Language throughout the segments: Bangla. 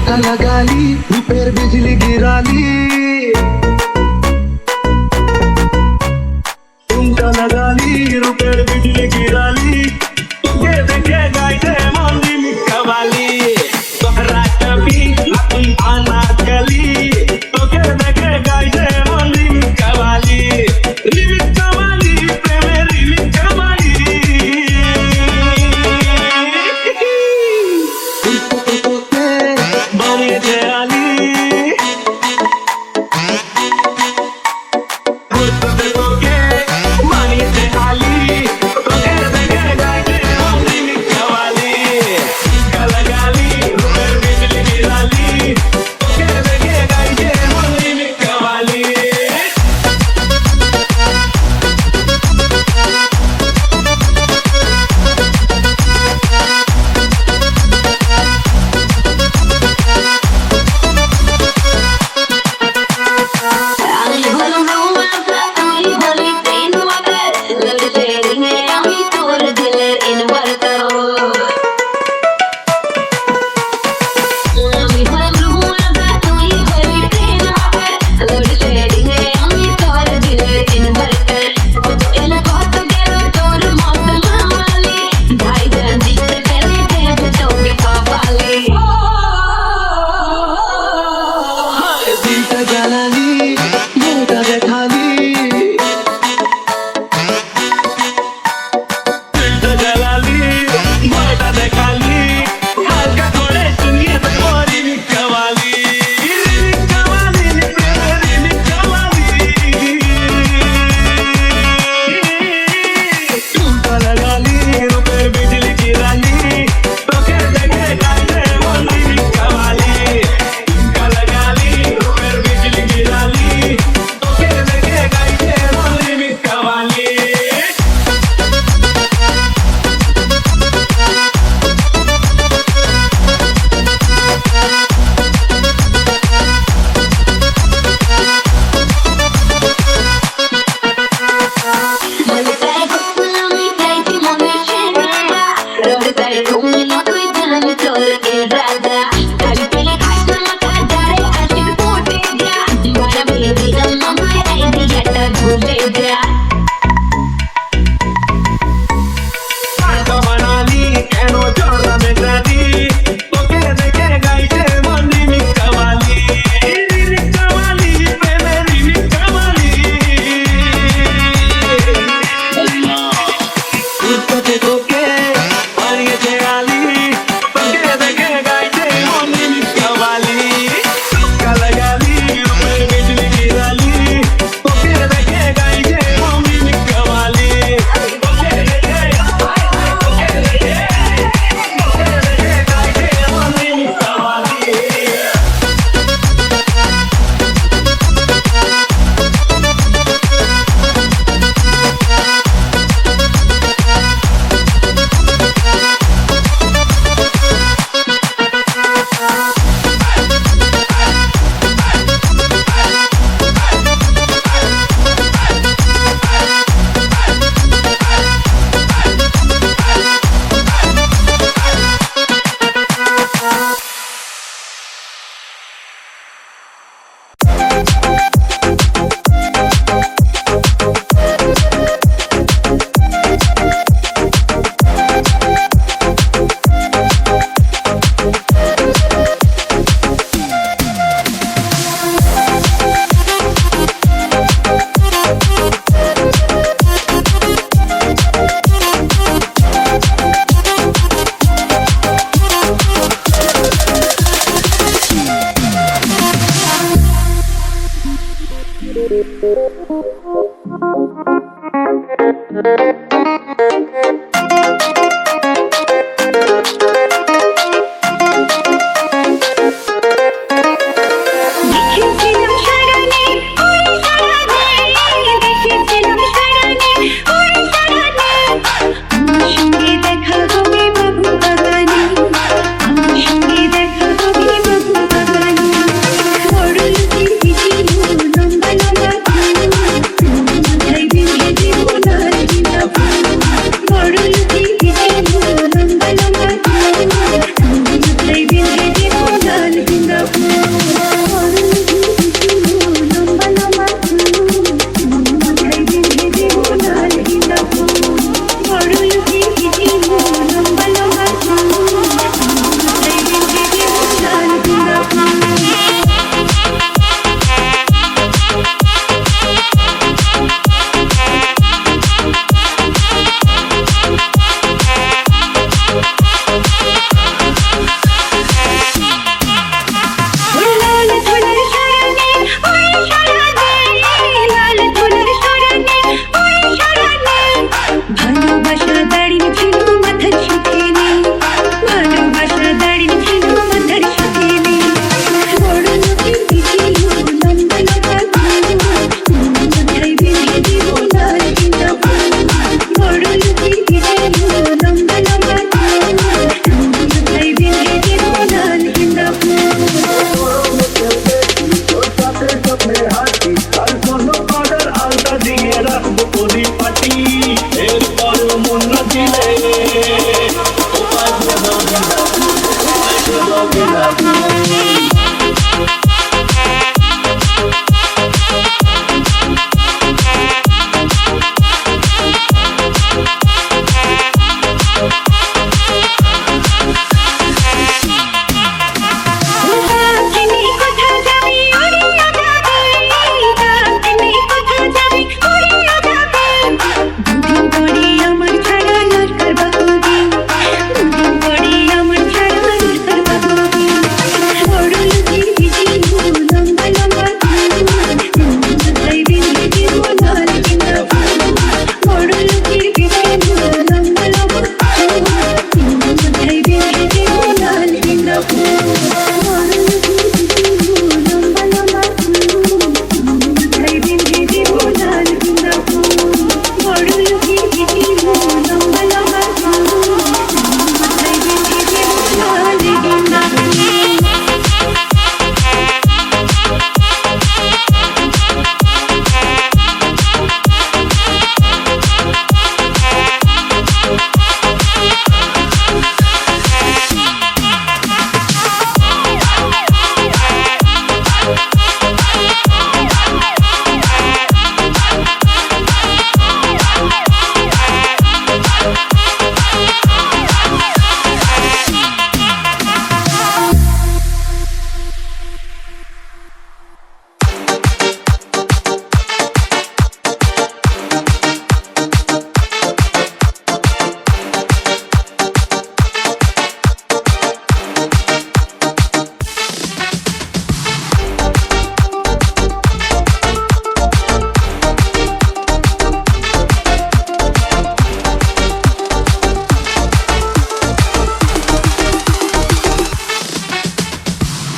ठुमका लगा ली फिर बिजली गिरा ली ठुमका लगा ली फिर बिजली गिरा ली तुझे देखे गाइडे मोली मिक्कावाली तोहरा कभी अपन आना गली तुझे देखे गाइडे मोली मिक्कावाली रिमिक्कावाली प्रेम रिमिक्कावाली बने दयाली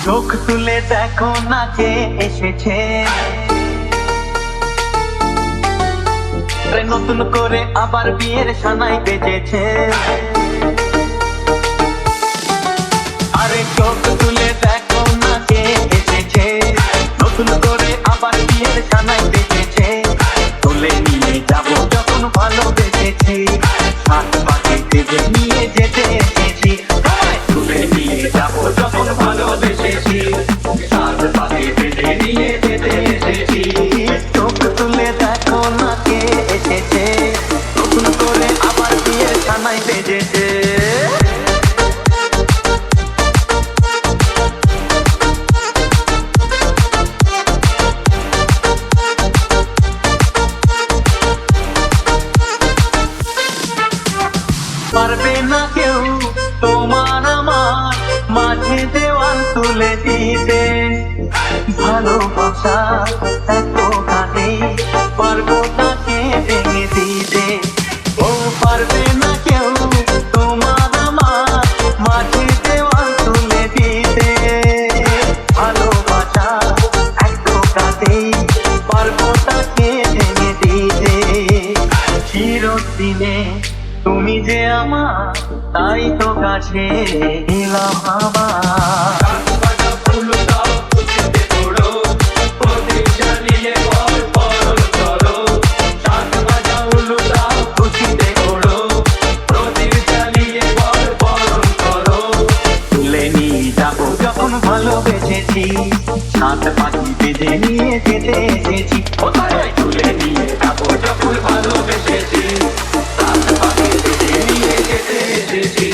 চোখ তুলে দেখো না কে এসেছে, নতুন করে আবার বিয়ের সানাই বেজেছে। আরে চোখ তুলে দেখো না কে এসেছে, নতুন করে আবার বিয়ের সানাই বেজেছে। তুলে নিয়ে যাবো যখন ভালোবেসেছি, হাত পাখিতে নিয়ে যেতে এসেছি। তুলে নিয়ে যাবো যখন ভালোবেসেছি, হাত পাখিতে নিয়ে যেতে এসেছি। চোখ তুলে দেখো না কে এসেছে, নতুন করে আবার বিয়ের সানাই বেজেছে। পারবে না কেউ তোমার আমার মাঝে দেওয়াল তুলে দিতে, ভালোবাসা এত কাটে পারবো তাকে ভেঙে দিতে। ও পারবে না কেউ তোমার আমার মাঝে দেওয়াল তুলে দিতে, ভালোবাসা এত কাটে পারবো তাকে ভেঙে দিতে। চিরদিনে তুমি যে আমার, তাই তো কাছে এলাম আমার। তুলে নিয়ে যাবো যখন ভালোবেসেছি, সাত পাখি বেঁধে নিয়ে যেতে এসেছি। তুলে নিয়ে যাবো যখন ভালোবেসেছি, সাত পাখি বেঁধে নিয়ে যেতে এসেছি।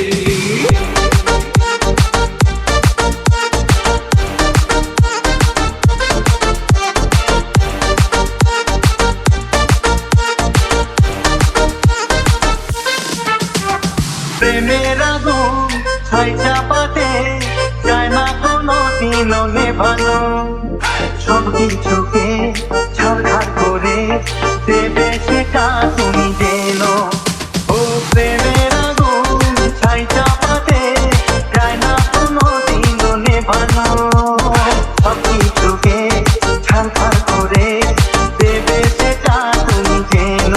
প্রেমের আগুন ছাই চাপাতে যায় না কোনো দিনও নেভানো, সব কিছুকে ছাড়খাড় করে দেবে সেটা তুমি যেন। ও প্রেমের আগুন ছাই চাপাতে যায় না কোনো দিনও নেভানো, সব কিছুকে ছাড়খাড় করে দেবে সেটা তুমি যেন।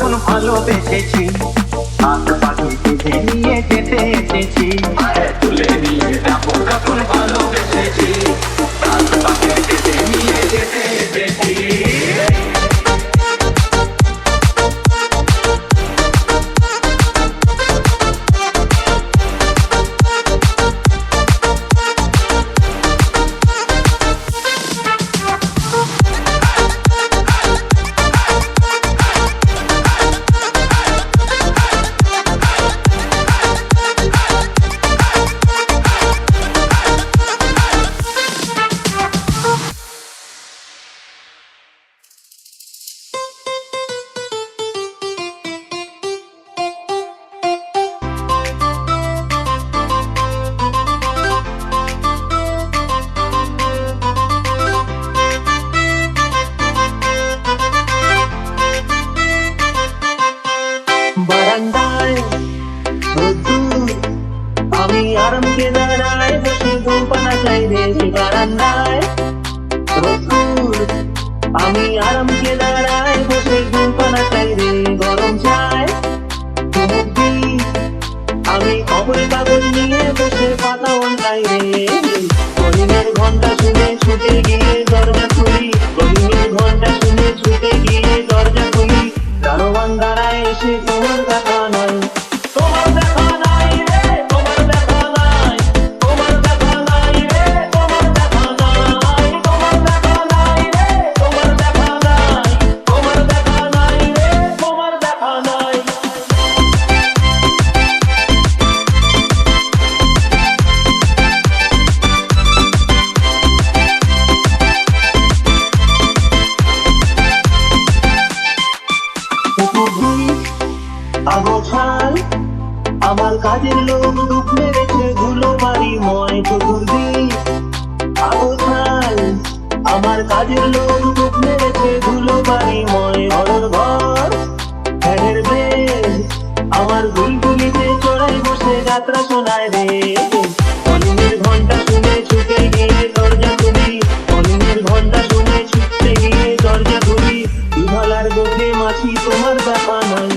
যখন ভালোবেসেছি হাত পাখি বেঁধে নিয়ে যেতে এসেছি তুলে নিয়ে যাবো যখন ভালোবেসেছি হাত পাখি বেঁধে নিয়ে যেতে এসেছি বারান্দায় রোদ্দুর আমি আরামকে দাঁড়ায় বসে গোপানা চাই রে বারান্দায় রোদ্দুর আমি আরামকে দাঁড়ায় বসে গোপানা চাই রে গরম চাই চুমুক দিই আমি খবরের কাগজ নিয়ে বসে পাতা উল্টাই রে কলিংয়ের ঘন্টা শুনে ছুটে গিয়ে দরজা খুলি কলিংয়ের ঘন্টা শুনে ছুটে গিয়ে দরজা খুলি দারোয়ান দাঁড়ায় এসে তোমার দেখা নাই তোমার দেখা নাই রে তোমার দেখা নাই তোমার দেখা নাই রে তোমার দেখা নাই তোমার দেখা নাই রে তোমার দেখা নাই তোমার দেখা নাই রে তোমার দেখা নাই আগোছাল আমার কাজের লোক ডুব মেরেছে ধুলো বাড়ি ময় চতুর্দিক আগোছাল আমার কাজের লোক ডুব মেরেছে ধুলো বাড়ি ময় ঘরের ঘর ফ্যানের বেল আমার গুলগুলিতে চড়াই বসে যাত্রা শোনায় রে কলিংয়ের ঘন্টা শুনে ছুটে গিয়ে দরজা খুলি কলিংয়ের ঘন্টা শুনে ছুটতে গিয়ে দরজা খুলি বিমলার গোঠে মাছি তোমার দেখা নাই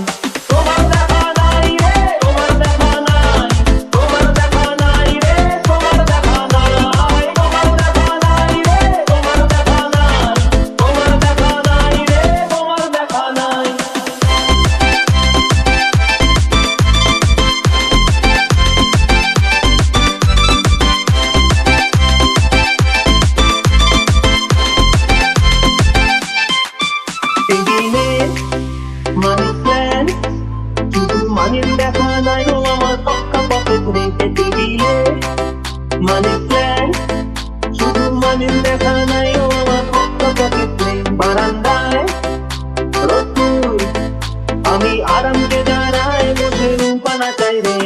তোমার দেখা নাই রে তোমার দেখা নাই তোমার দেখা নাই রে তোমার দেখা নাই তোমার দেখা নাই রে তোমার দেখা নাই তোমার দেখা নাই রে তোমার দেখা নাই মানি প্ল্যান শুধু মানির দেখা নাই ও আমার পক্কা পকেট রেখে দিলে মানি প্ল্যান শুধু মানির দেখা নাই ও আমার পক্কা পকেট নেই বারান্দায় রোদ্দুর আমি আরামকে দাঁড়ায় বসে রূপানা চাই রে